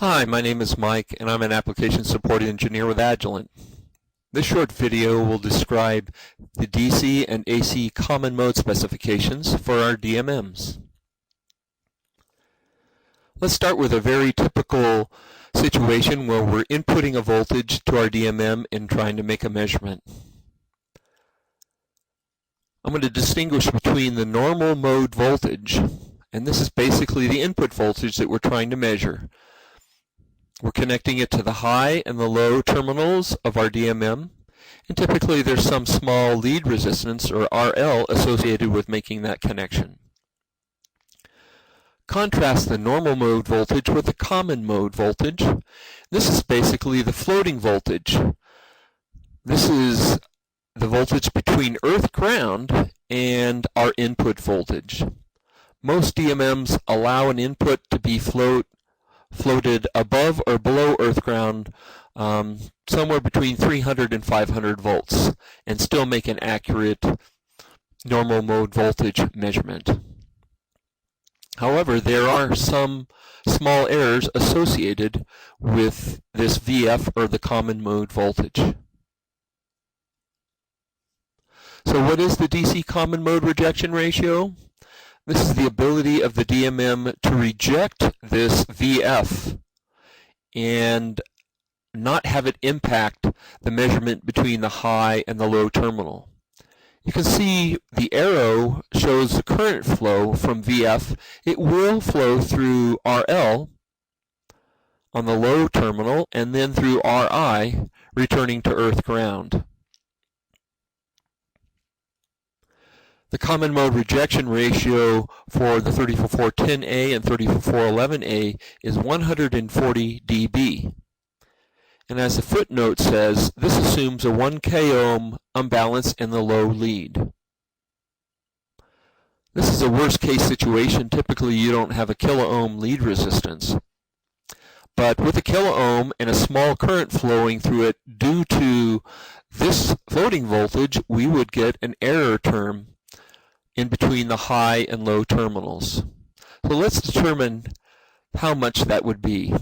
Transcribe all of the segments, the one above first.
Hi, my name is Mike and I'm an application support engineer with Agilent. This short video will describe the DC and AC common mode specifications for our DMMs. Let's start with a very typical situation where we're inputting a voltage to our DMM and trying to make a measurement. I'm going to distinguish between the normal mode voltage, and this is basically the input voltage that we're trying to measure. We're connecting it to the high and the low terminals of our DMM, and typically there's some small lead resistance or RL associated with making that connection. Contrast the normal mode voltage with the common mode voltage. This is basically the floating voltage. This is the voltage between earth ground and our input voltage. Most DMMs allow an input to be floated above or below earth ground somewhere between 300 and 500 volts and still make an accurate normal mode voltage measurement. However, there are some small errors associated with this VF or the common mode voltage. So what is the DC common mode rejection ratio? This is the ability of the DMM to reject this VF and not have it impact the measurement between the high and the low terminal. You can see the arrow shows the current flow from VF. It will flow through RL on the low terminal and then through RI returning to earth ground. The common mode rejection ratio for the 34410A and 34411A is 140 dB. And as the footnote says, this assumes a 1 k ohm imbalance in the low lead. This is a worst case situation. Typically you don't have a kilo ohm lead resistance. But with a kilo ohm and a small current flowing through it due to this floating voltage, we would get an error term in between the high and low terminals. So let's determine how much that would be.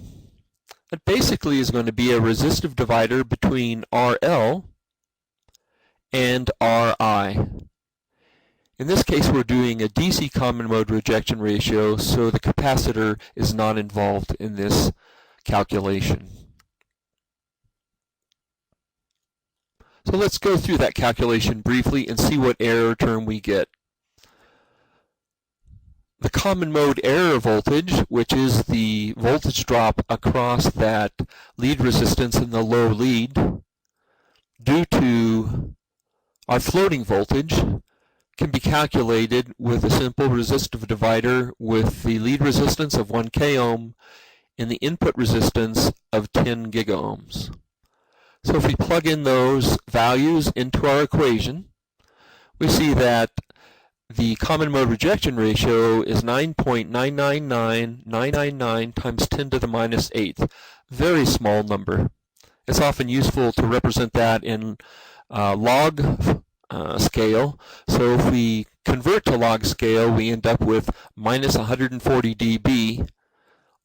It basically is going to be a resistive divider between RL and RI. In this case, we're doing a DC common mode rejection ratio, so the capacitor is not involved in this calculation. So let's go through that calculation briefly and see what error term we get. The common mode error voltage, which is the voltage drop across that lead resistance in the low lead, due to our floating voltage, can be calculated with a simple resistive divider with the lead resistance of 1 k ohm and the input resistance of 10 gigaohms. So if we plug in those values into our equation, we see that the common mode rejection ratio is 9.999999 times 10 to the minus 8th. Very small number. It's often useful to represent that in log scale. So if we convert to log scale, we end up with minus 140 dB,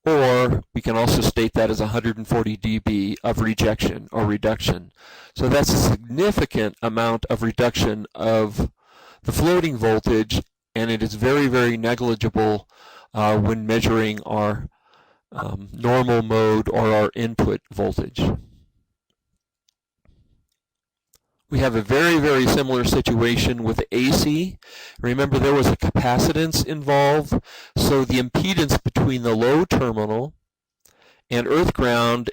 or we can also state that as 140 dB of rejection or reduction. So that's a significant amount of reduction of the floating voltage, and it is very, very negligible when measuring our normal mode or our input voltage. We have a very, very similar situation with AC. Remember, there was a capacitance involved, so the impedance between the low terminal and earth ground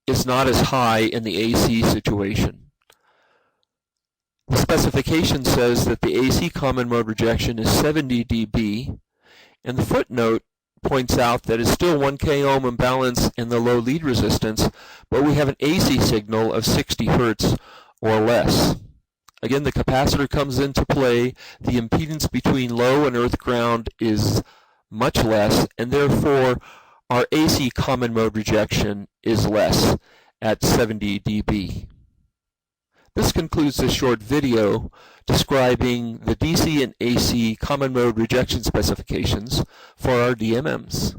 is not as high in the AC situation. The specification says that the AC common mode rejection is 70 dB, and the footnote points out that it's still 1 k ohm imbalance in the low lead resistance, but we have an AC signal of 60 hertz or less. Again, the capacitor comes into play. The impedance between low and earth ground is much less, and therefore our AC common mode rejection is less at 70 dB. This concludes this short video describing the DC and AC common mode rejection specifications for our DMMs.